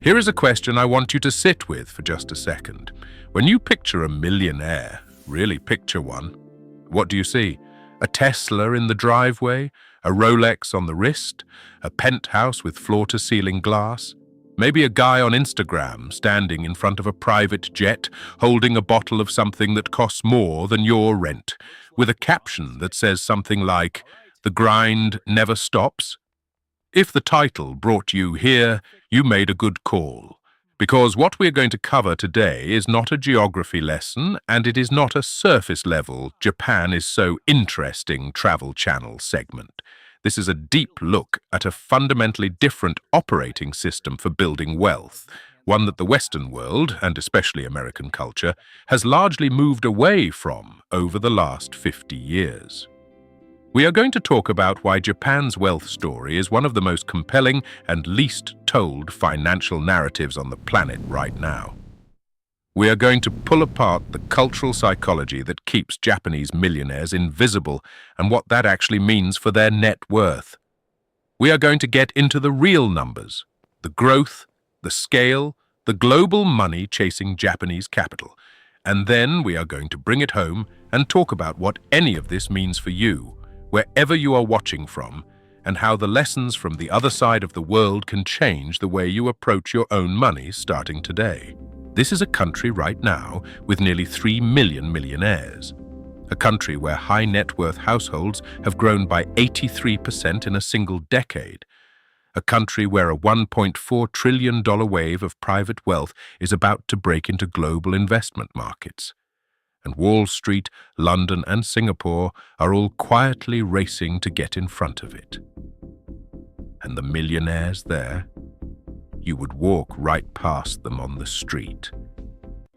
Here is a question I want you to sit with for just a second. When you picture a millionaire, really picture one, what do you see? A Tesla in the driveway? A Rolex on the wrist? A penthouse with floor-to-ceiling glass? Maybe a guy on Instagram standing in front of a private jet, holding a bottle of something that costs more than your rent, with a caption that says something like, "The grind never stops." If the title brought you here, you made a good call. Because what we're going to cover today is not a geography lesson, and it is not a surface-level Japan is so interesting Travel Channel segment. This is a deep look at a fundamentally different operating system for building wealth, one that the Western world, and especially American culture, has largely moved away from over the last 50 years. We are going to talk about why Japan's wealth story is one of the most compelling and least told financial narratives on the planet right now. We are going to pull apart the cultural psychology that keeps Japanese millionaires invisible and what that actually means for their net worth. We are going to get into the real numbers, the growth, the scale, the global money chasing Japanese capital. And then we are going to bring it home and talk about what any of this means for you, wherever you are watching from, and how the lessons from the other side of the world can change the way you approach your own money starting today. This is a country right now with nearly 3 million millionaires. A country where high net worth households have grown by 83% in a single decade. A country where a $1.4 trillion wave of private wealth is about to break into global investment markets. And Wall Street, London, and Singapore are all quietly racing to get in front of it. And the millionaires there? You would walk right past them on the street.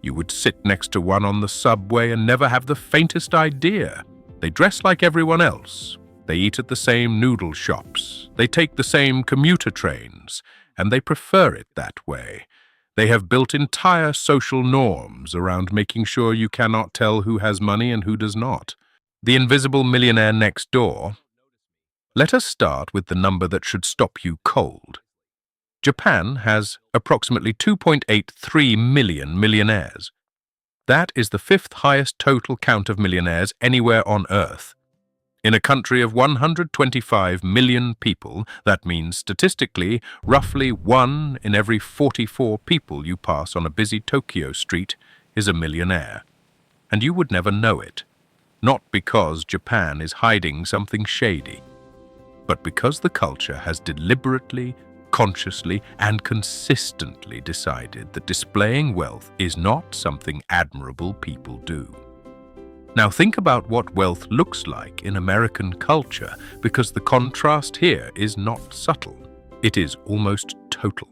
You would sit next to one on the subway and never have the faintest idea. They dress like everyone else. They eat at the same noodle shops. They take the same commuter trains, and they prefer it that way. They have built entire social norms around making sure you cannot tell who has money and who does not. The invisible millionaire next door. Let us start with the number that should stop you cold. Japan has approximately 2.83 million millionaires. That is the fifth highest total count of millionaires anywhere on Earth. In a country of 125 million people, that means statistically roughly 1 in every 44 people you pass on a busy Tokyo street is a millionaire. And you would never know it. Not because Japan is hiding something shady, but because the culture has deliberately, consciously, and consistently decided that displaying wealth is not something admirable people do. Now think about what wealth looks like in American culture, because the contrast here is not subtle. It is almost total.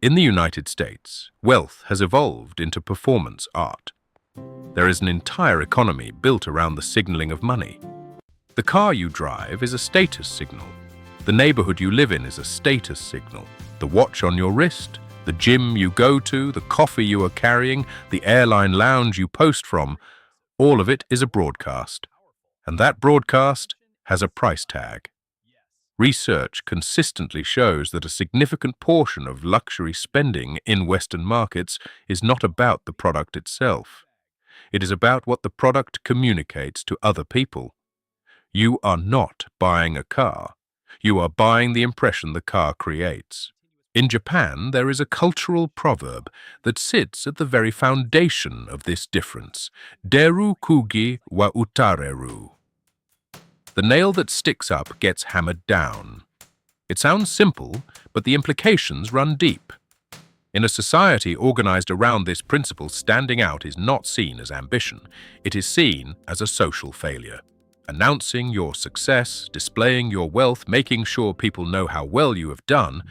In the United States, wealth has evolved into performance art. There is an entire economy built around the signaling of money. The car you drive is a status signal. The neighborhood you live in is a status signal. The watch on your wrist, the gym you go to, the coffee you are carrying, the airline lounge you post from, all of it is a broadcast. And that broadcast has a price tag. Research consistently shows that a significant portion of luxury spending in Western markets is not about the product itself. It is about what the product communicates to other people. You are not buying a car. You are buying the impression the car creates. In Japan, there is a cultural proverb that sits at the very foundation of this difference. Deru kugi wa utareru. The nail that sticks up gets hammered down. It sounds simple, but the implications run deep. In a society organized around this principle, standing out is not seen as ambition. It is seen as a social failure. Announcing your success, displaying your wealth, making sure people know how well you have done,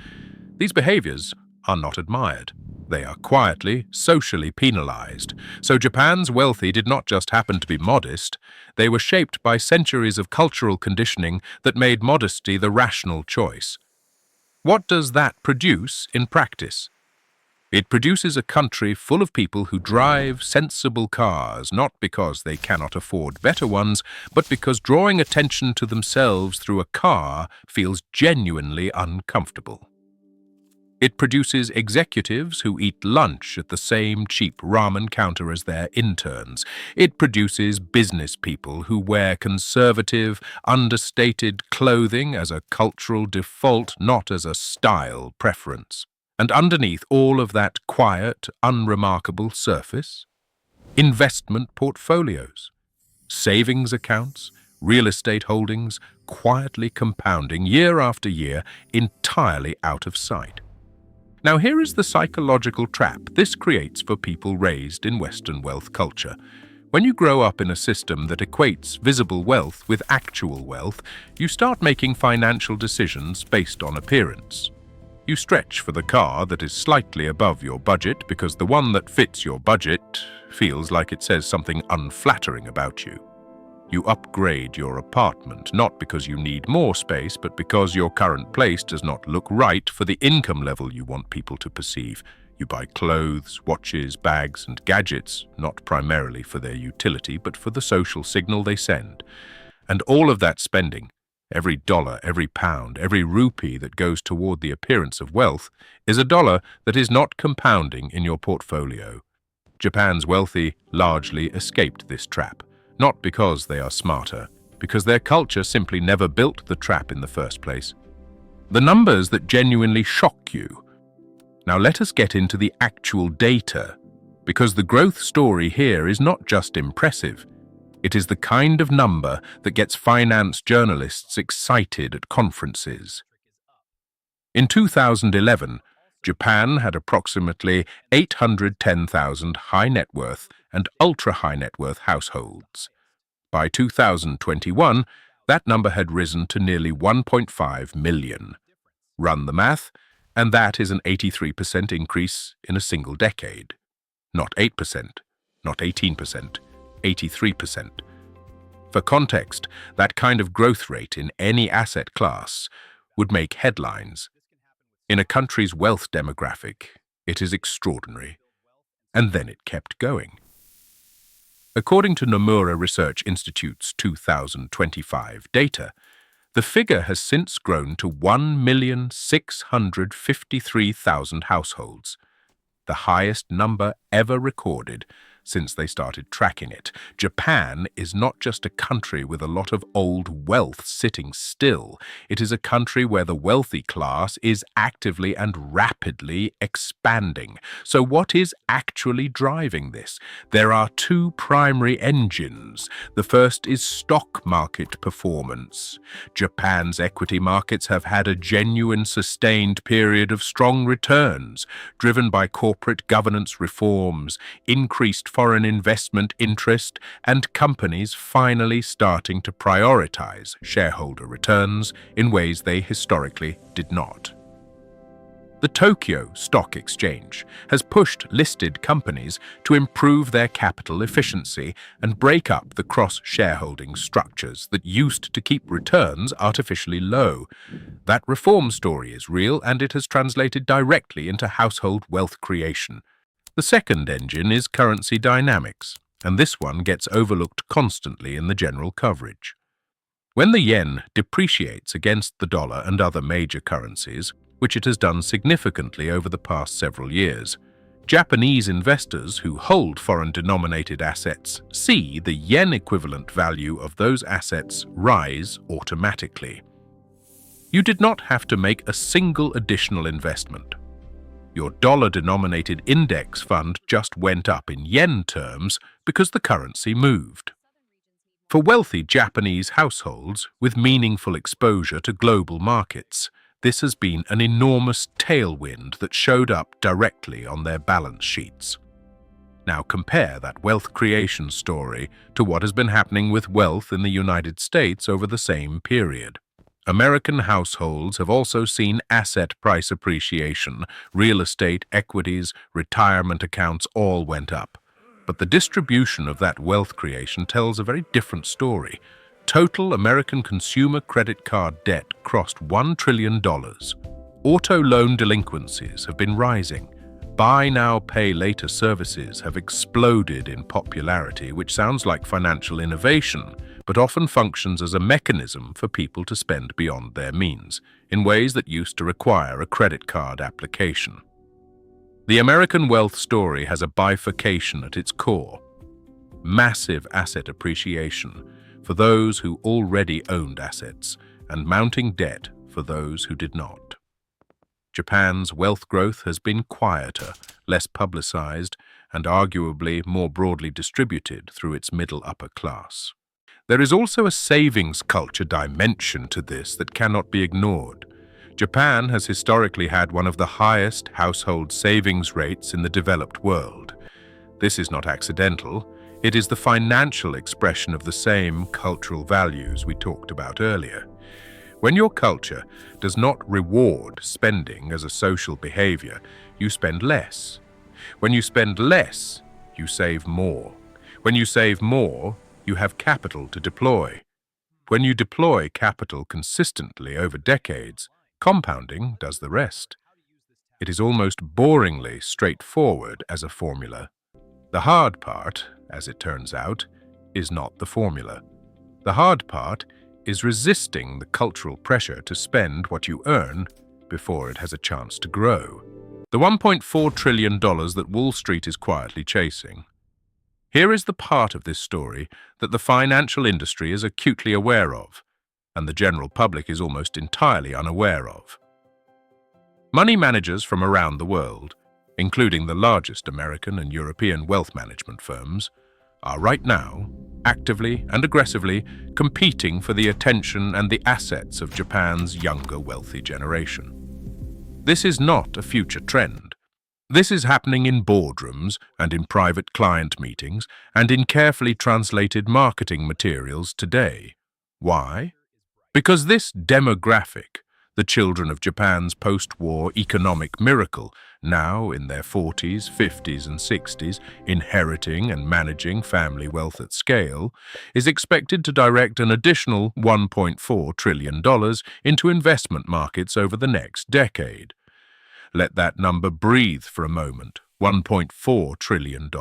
these behaviors are not admired. They are quietly, socially penalized. So Japan's wealthy did not just happen to be modest. They were shaped by centuries of cultural conditioning that made modesty the rational choice. What does that produce in practice? It produces a country full of people who drive sensible cars, not because they cannot afford better ones, but because drawing attention to themselves through a car feels genuinely uncomfortable. It produces executives who eat lunch at the same cheap ramen counter as their interns. It produces business people who wear conservative, understated clothing as a cultural default, not as a style preference. And underneath all of that quiet, unremarkable surface, investment portfolios, savings accounts, real estate holdings, quietly compounding year after year, entirely out of sight. Now here is the psychological trap this creates for people raised in Western wealth culture. When you grow up in a system that equates visible wealth with actual wealth, you start making financial decisions based on appearance. You stretch for the car that is slightly above your budget because the one that fits your budget feels like it says something unflattering about you. You upgrade your apartment, not because you need more space, but because your current place does not look right for the income level you want people to perceive. You buy clothes, watches, bags, and gadgets, not primarily for their utility, but for the social signal they send. And all of that spending, every dollar, every pound, every rupee that goes toward the appearance of wealth, is a dollar that is not compounding in your portfolio. Japan's wealthy largely escaped this trap. Not because they are smarter, because their culture simply never built the trap in the first place. The numbers that genuinely shock you. Now let us get into the actual data, because the growth story here is not just impressive. It is the kind of number that gets finance journalists excited at conferences. In 2011, Japan had approximately 810,000 high net worth and ultra-high net worth households. By 2021, that number had risen to nearly 1.5 million. Run the math, and that is an 83% increase in a single decade. Not 8%, not 18%, 83%. For context, that kind of growth rate in any asset class would make headlines. In a country's wealth demographic, it is extraordinary. And then it kept going. According to Nomura Research Institute's 2025 data, the figure has since grown to 1,653,000 households, the highest number ever recorded since they started tracking it. Japan is not just a country with a lot of old wealth sitting still. It is a country where the wealthy class is actively and rapidly expanding. So what is actually driving this? There are two primary engines. The first is stock market performance. Japan's equity markets have had a genuine sustained period of strong returns, driven by corporate governance reforms, increased foreign investment interest, and companies finally starting to prioritize shareholder returns in ways they historically did not. The Tokyo Stock Exchange has pushed listed companies to improve their capital efficiency and break up the cross-shareholding structures that used to keep returns artificially low. That reform story is real, and it has translated directly into household wealth creation. The second engine is currency dynamics, and this one gets overlooked constantly in the general coverage. When the yen depreciates against the dollar and other major currencies, which it has done significantly over the past several years, Japanese investors who hold foreign-denominated assets see the yen-equivalent value of those assets rise automatically. You did not have to make a single additional investment. Your dollar-denominated index fund just went up in yen terms because the currency moved. For wealthy Japanese households with meaningful exposure to global markets, this has been an enormous tailwind that showed up directly on their balance sheets. Now compare that wealth creation story to what has been happening with wealth in the United States over the same period. American households have also seen asset price appreciation. Real estate, equities, retirement accounts all went up. But the distribution of that wealth creation tells a very different story. Total American consumer credit card debt crossed $1 trillion. Auto loan delinquencies have been rising. Buy now, pay later services have exploded in popularity, which sounds like financial innovation, but often functions as a mechanism for people to spend beyond their means, in ways that used to require a credit card application. The American wealth story has a bifurcation at its core. Massive asset appreciation for those who already owned assets, and mounting debt for those who did not. Japan's wealth growth has been quieter, less publicized, and arguably more broadly distributed through its middle-upper class. There is also a savings culture dimension to this that cannot be ignored. Japan has historically had one of the highest household savings rates in the developed world. This is not accidental. It is the financial expression of the same cultural values we talked about earlier. When your culture does not reward spending as a social behavior, you spend less. When you spend less, you save more. When you save more, you have capital to deploy. When you deploy capital consistently over decades, compounding does the rest. It is almost boringly straightforward as a formula. The hard part, as it turns out, is not the formula. The hard part is resisting the cultural pressure to spend what you earn before it has a chance to grow. The $1.4 trillion that Wall Street is quietly chasing. Here is the part of this story that the financial industry is acutely aware of, and the general public is almost entirely unaware of. Money managers from around the world, including the largest American and European wealth management firms, are right now actively and aggressively competing for the attention and the assets of Japan's younger wealthy generation. This is not a future trend. This is happening in boardrooms and in private client meetings and in carefully translated marketing materials today. Why? Because this demographic, the children of Japan's post-war economic miracle, now in their 40s, 50s, and 60s, inheriting and managing family wealth at scale, is expected to direct an additional $1.4 trillion into investment markets over the next decade. Let that number breathe for a moment. $1.4 trillion.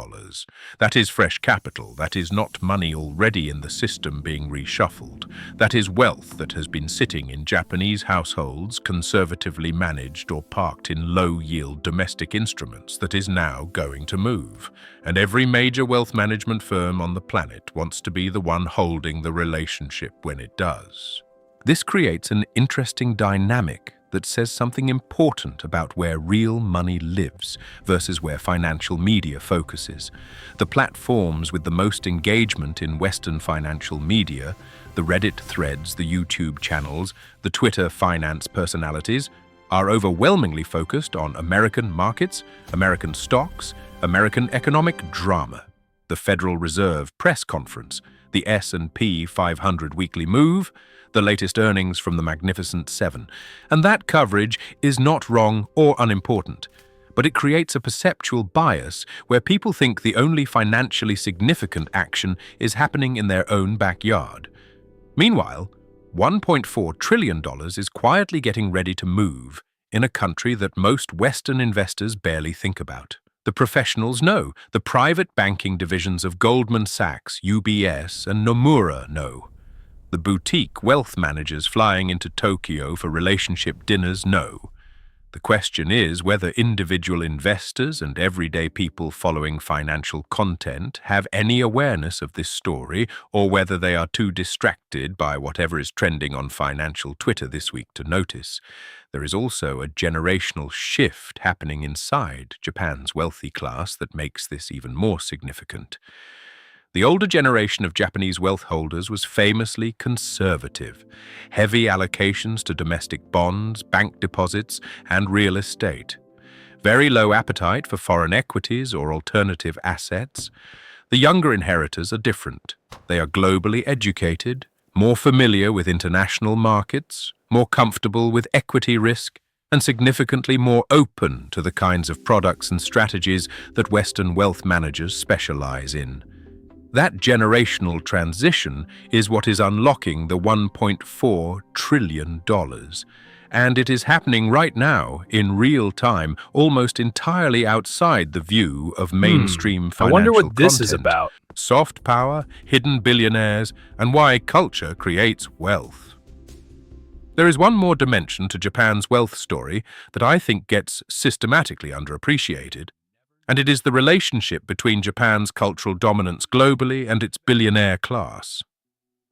That is fresh capital. That is not money already in the system being reshuffled. That is wealth that has been sitting in Japanese households, conservatively managed or parked in low-yield domestic instruments that is now going to move. And every major wealth management firm on the planet wants to be the one holding the relationship when it does. This creates an interesting dynamic that says something important about where real money lives versus where financial media focuses. The platforms with the most engagement in Western financial media, the Reddit threads, the YouTube channels, the Twitter finance personalities, are overwhelmingly focused on American markets, American stocks, American economic drama, the Federal Reserve press conference, the S&P 500 weekly move, the latest earnings from the Magnificent Seven. And that coverage is not wrong or unimportant, but it creates a perceptual bias where people think the only financially significant action is happening in their own backyard. Meanwhile, $1.4 trillion is quietly getting ready to move in a country that most Western investors barely think about. The professionals know. The private banking divisions of Goldman Sachs, UBS, and Nomura know. The boutique wealth managers flying into Tokyo for relationship dinners know. The question is whether individual investors and everyday people following financial content have any awareness of this story, or whether they are too distracted by whatever is trending on financial Twitter this week to notice. There is also a generational shift happening inside Japan's wealthy class that makes this even more significant. The older generation of Japanese wealth holders was famously conservative, heavy allocations to domestic bonds, bank deposits, and real estate. Very low appetite for foreign equities or alternative assets. The younger inheritors are different. They are globally educated, more familiar with international markets, more comfortable with equity risk, and significantly more open to the kinds of products and strategies that Western wealth managers specialize in. That generational transition is what is unlocking the $1.4 trillion. And it is happening right now, in real time, almost entirely outside the view of mainstream I wonder financial what this is content. about. Soft power, hidden billionaires, and why culture creates wealth. There is one more dimension to Japan's wealth story that I think gets systematically underappreciated, and it is the relationship between Japan's cultural dominance globally and its billionaire class.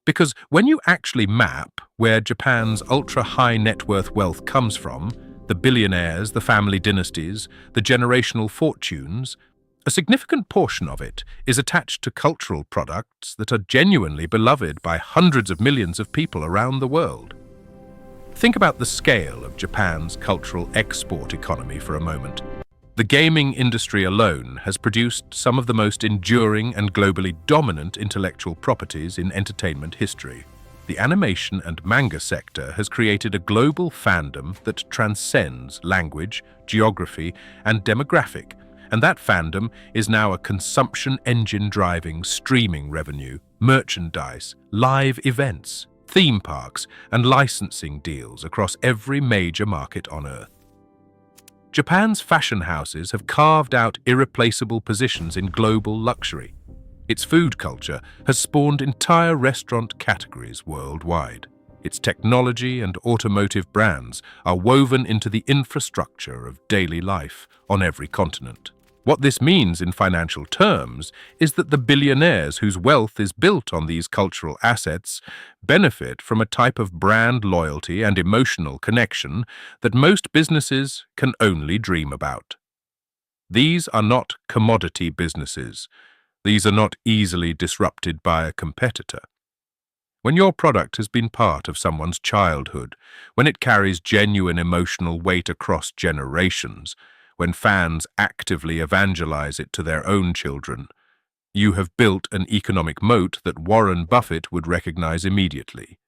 Because when you actually map where Japan's ultra-high net worth wealth comes from, the billionaires, the family dynasties, the generational fortunes, a significant portion of it is attached to cultural products that are genuinely beloved by hundreds of millions of people around the world. Think about the scale of Japan's cultural export economy for a moment. The gaming industry alone has produced some of the most enduring and globally dominant intellectual properties in entertainment history. The animation and manga sector has created a global fandom that transcends language, geography, and demographic, and that fandom is now a consumption engine driving streaming revenue, merchandise, live events, theme parks, and licensing deals across every major market on Earth. Japan's fashion houses have carved out irreplaceable positions in global luxury. Its food culture has spawned entire restaurant categories worldwide. Its technology and automotive brands are woven into the infrastructure of daily life on every continent. What this means in financial terms is that the billionaires whose wealth is built on these cultural assets benefit from a type of brand loyalty and emotional connection that most businesses can only dream about. These are not commodity businesses. These are not easily disrupted by a competitor. When your product has been part of someone's childhood, when it carries genuine emotional weight across generations, when fans actively evangelize it to their own children, you have built an economic moat that Warren Buffett would recognize immediately.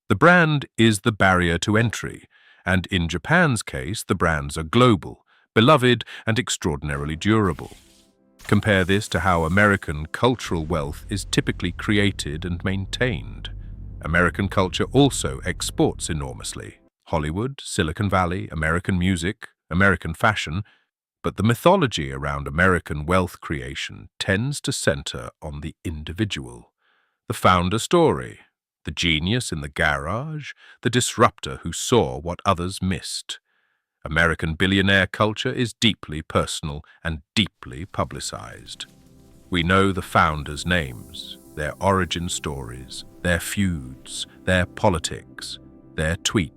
The brand is the barrier to entry, and in Japan's case, the brands are global, beloved, and extraordinarily durable. Compare this to how American cultural wealth is typically created and maintained. American culture also exports enormously. Hollywood, Silicon Valley, American music, American fashion, but the mythology around American wealth creation tends to center on the individual. The founder story, the genius in the garage, the disruptor who saw what others missed. American billionaire culture is deeply personal and deeply publicized. We know the founders' names, their origin stories, their feuds, their politics, their tweets.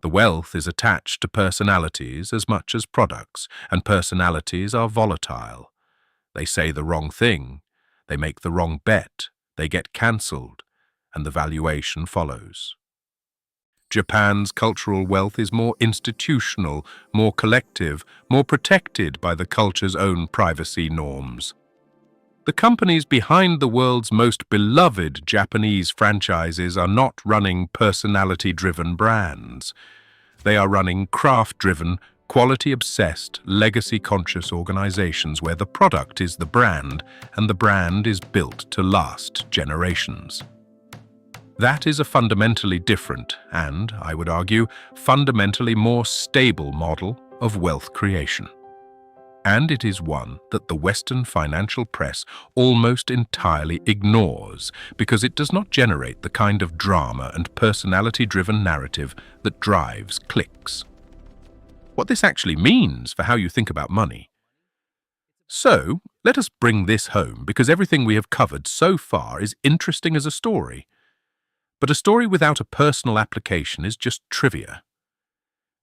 The wealth is attached to personalities as much as products, and personalities are volatile. They say the wrong thing, they make the wrong bet, they get cancelled, and the valuation follows. Japan's cultural wealth is more institutional, more collective, more protected by the culture's own privacy norms. The companies behind the world's most beloved Japanese franchises are not running personality-driven brands. They are running craft-driven, quality-obsessed, legacy-conscious organizations where the product is the brand and the brand is built to last generations. That is a fundamentally different and, I would argue, fundamentally more stable model of wealth creation. And it is one that the Western financial press almost entirely ignores because it does not generate the kind of drama and personality-driven narrative that drives clicks. What this actually means for how you think about money. So, let us bring this home because everything we have covered so far is interesting as a story. But a story without a personal application is just trivia.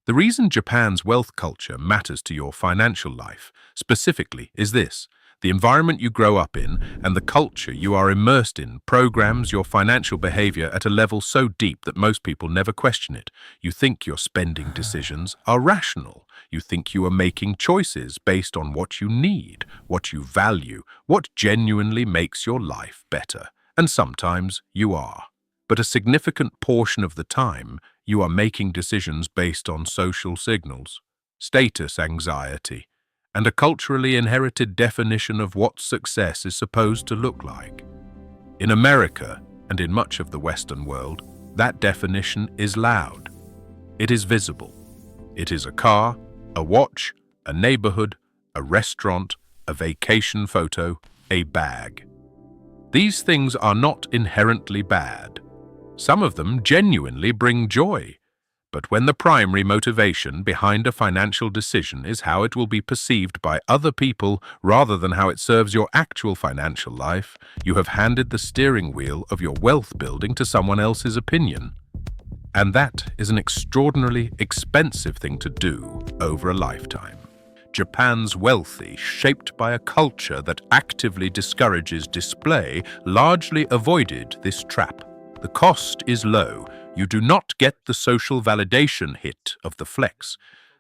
The reason Japan's wealth culture matters to your financial life, specifically, is this. The environment you grow up in and the culture you are immersed in programs your financial behavior at a level so deep that most people never question it. You think your spending decisions are rational. You think you are making choices based on what you need, what you value, what genuinely makes your life better. And sometimes you are. But a significant portion of the time, you are making decisions based on social signals, status anxiety, and a culturally inherited definition of what success is supposed to look like. In America, and in much of the Western world, that definition is loud. It is visible. It is a car, a watch, a neighborhood, a restaurant, a vacation photo, a bag. These things are not inherently bad. Some of them genuinely bring joy. But when the primary motivation behind a financial decision is how it will be perceived by other people rather than how it serves your actual financial life, you have handed the steering wheel of your wealth building to someone else's opinion. And that is an extraordinarily expensive thing to do over a lifetime. Japan's wealthy, shaped by a culture that actively discourages display, largely avoided this trap. The cost is low. You do not get the social validation hit of the flex.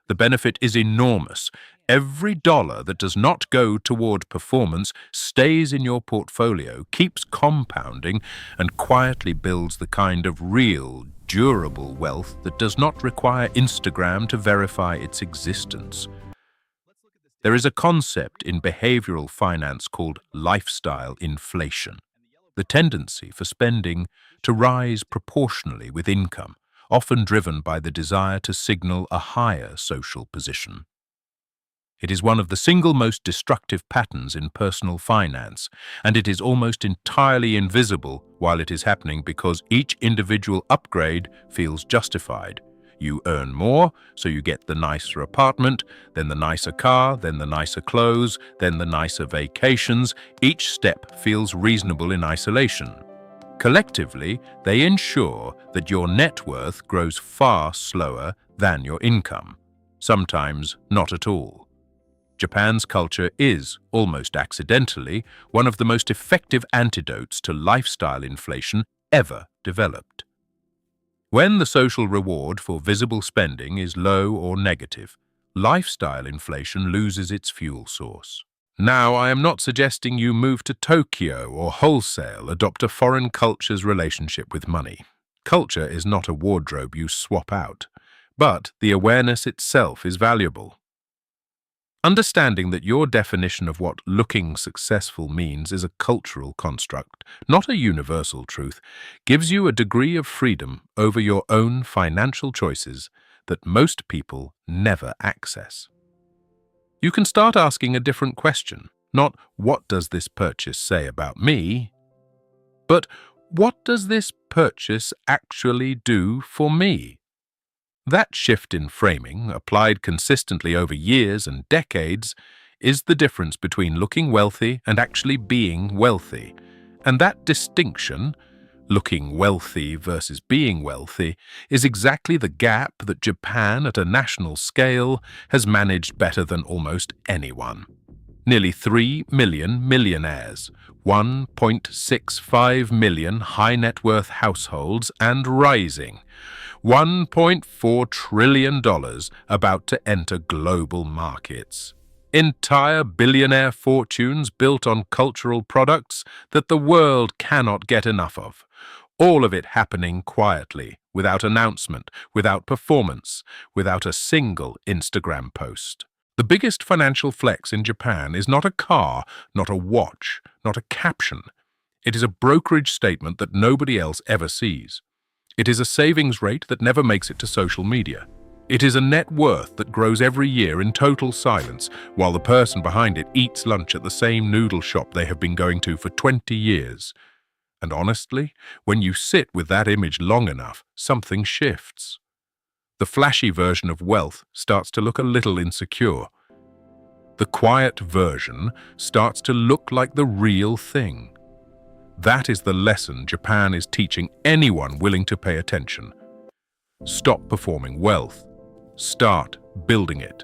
The benefit is enormous. Every dollar that does not go toward performance stays in your portfolio, keeps compounding, and quietly builds the kind of real, durable wealth that does not require Instagram to verify its existence. There is a concept in behavioral finance called lifestyle inflation, the tendency for spending to rise proportionally with income, often driven by the desire to signal a higher social position. It is one of the single most destructive patterns in personal finance, and it is almost entirely invisible while it is happening because each individual upgrade feels justified. You earn more, so you get the nicer apartment, then the nicer car, then the nicer clothes, then the nicer vacations. Each step feels reasonable in isolation. Collectively, they ensure that your net worth grows far slower than your income, sometimes not at all. Japan's culture is, almost accidentally, one of the most effective antidotes to lifestyle inflation ever developed. When the social reward for visible spending is low or negative, lifestyle inflation loses its fuel source. Now, I am not suggesting you move to Tokyo or wholesale adopt a foreign culture's relationship with money. Culture is not a wardrobe you swap out, but the awareness itself is valuable. Understanding that your definition of what looking successful means is a cultural construct, not a universal truth, gives you a degree of freedom over your own financial choices that most people never access. You can start asking a different question, not what does this purchase say about me, but what does this purchase actually do for me? That shift in framing, applied consistently over years and decades, is the difference between looking wealthy and actually being wealthy. And that distinction, looking wealthy versus being wealthy, is exactly the gap that Japan at a national scale has managed better than almost anyone. Nearly 3 million millionaires, 1.65 million high-net-worth households and rising, $1.4 trillion about to enter global markets. Entire billionaire fortunes built on cultural products that the world cannot get enough of. All of it happening quietly, without announcement, without performance, without a single Instagram post. The biggest financial flex in Japan is not a car, not a watch, not a caption. It is a brokerage statement that nobody else ever sees. It is a savings rate that never makes it to social media. It is a net worth that grows every year in total silence, while the person behind it eats lunch at the same noodle shop they have been going to for 20 years. And honestly, when you sit with that image long enough, something shifts. The flashy version of wealth starts to look a little insecure. The quiet version starts to look like the real thing. That is the lesson Japan is teaching anyone willing to pay attention. Stop performing wealth. Start building it.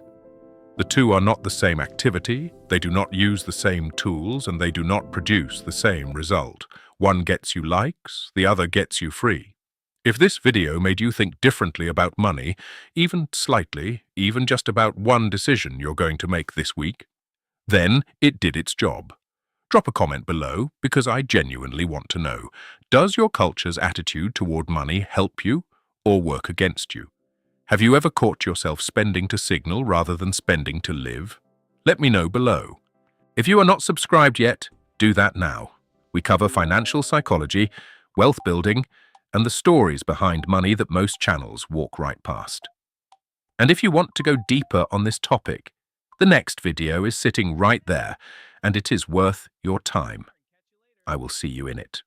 The two are not the same activity, they do not use the same tools, and they do not produce the same result. One gets you likes, the other gets you free. If this video made you think differently about money, even slightly, even just about one decision you're going to make this week, then it did its job. Drop a comment below because I genuinely want to know, does your culture's attitude toward money help you or work against you? Have you ever caught yourself spending to signal rather than spending to live? Let me know below. If you are not subscribed yet, do that now. We cover financial psychology, wealth building, and the stories behind money that most channels walk right past. And if you want to go deeper on this topic, the next video is sitting right there, and it is worth your time. I will see you in it.